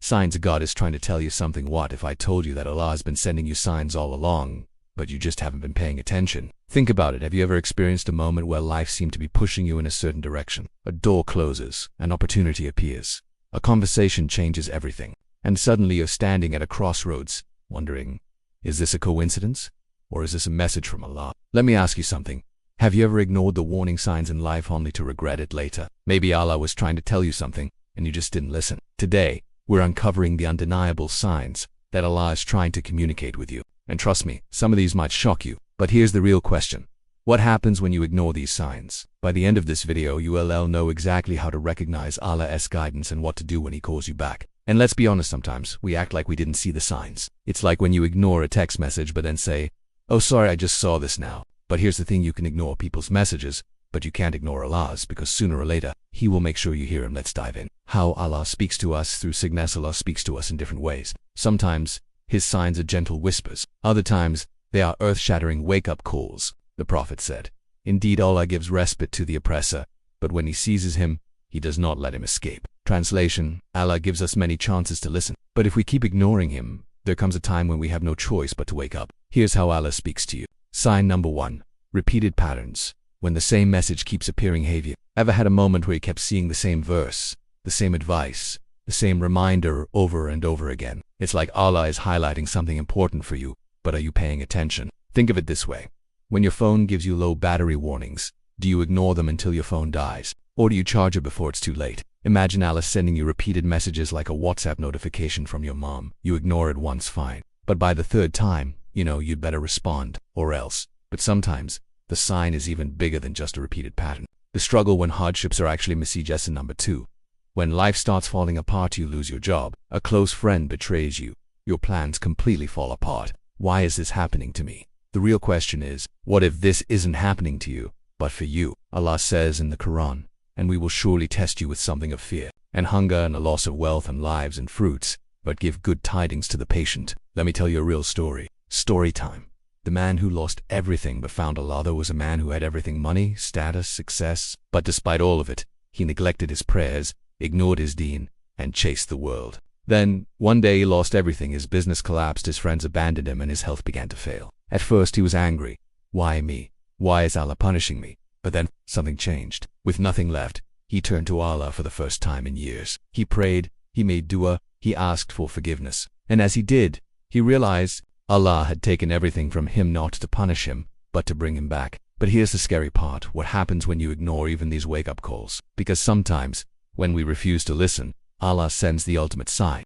Signs God is trying to tell you something. What if I told you that Allah has been sending you signs all along, but you just haven't been paying attention? Think about it. Have you ever experienced a moment where life seemed to be pushing you in a certain direction? A door closes, an opportunity appears, a conversation changes everything, and suddenly you're standing at a crossroads, wondering, is this a coincidence? Or is this a message from Allah? Let me ask you something. Have you ever ignored the warning signs in life only to regret it later? Maybe Allah was trying to tell you something, and you just didn't listen. Today, we're uncovering the undeniable signs that Allah is trying to communicate with you. And trust me, some of these might shock you, but here's the real question. What happens when you ignore these signs? By the end of this video, you will know exactly how to recognize Allah's guidance and what to do when He calls you back. And let's be honest, sometimes we act like we didn't see the signs. It's like when you ignore a text message but then say, "Oh, sorry, I just saw this now." But here's the thing, you can ignore people's messages, but you can't ignore Allah's, because sooner or later, He will make sure you hear Him. Let's dive in. How Allah speaks to us through sickness. Allah speaks to us in different ways. Sometimes, His signs are gentle whispers. Other times, they are earth-shattering wake-up calls. The Prophet said, "Indeed, Allah gives respite to the oppressor, but when He seizes him, He does not let him escape." Translation: Allah gives us many chances to listen, but if we keep ignoring Him, there comes a time when we have no choice but to wake up. Here's how Allah speaks to you. Sign number 1. Repeated patterns. When the same message keeps appearing. Have you ever had a moment where you kept seeing the same verse, the same advice, the same reminder over and over again? It's like Allah is highlighting something important for you, but are you paying attention? Think of it this way. When your phone gives you low battery warnings, do you ignore them until your phone dies? Or do you charge it before it's too late? Imagine Allah sending you repeated messages like a WhatsApp notification from your mom. You ignore it once, fine. But by the third time, you'd better respond, or else. But sometimes, the sign is even bigger than just a repeated pattern. The struggle when hardships are actually messages. Number 2. When life starts falling apart, you lose your job, a close friend betrays you, your plans completely fall apart. Why is this happening to me? The real question is, what if this isn't happening to you, but for you? Allah says in the Quran, "And we will surely test you with something of fear, and hunger, and a loss of wealth and lives and fruits, but give good tidings to the patient." Let me tell you a real story. Story time. The man who lost everything but found Allah. There was a man who had everything: money, status, success. But despite all of it, he neglected his prayers, ignored his deen, and chased the world. Then, one day he lost everything. His business collapsed, his friends abandoned him, and his health began to fail. At first he was angry. Why me? Why is Allah punishing me? But then, something changed. With nothing left, he turned to Allah for the first time in years. He prayed, he made dua, he asked for forgiveness. And as he did, he realized Allah had taken everything from him, not to punish him, but to bring him back. But here's the scary part. What happens when you ignore even these wake-up calls? Because sometimes, when we refuse to listen, Allah sends the ultimate sign.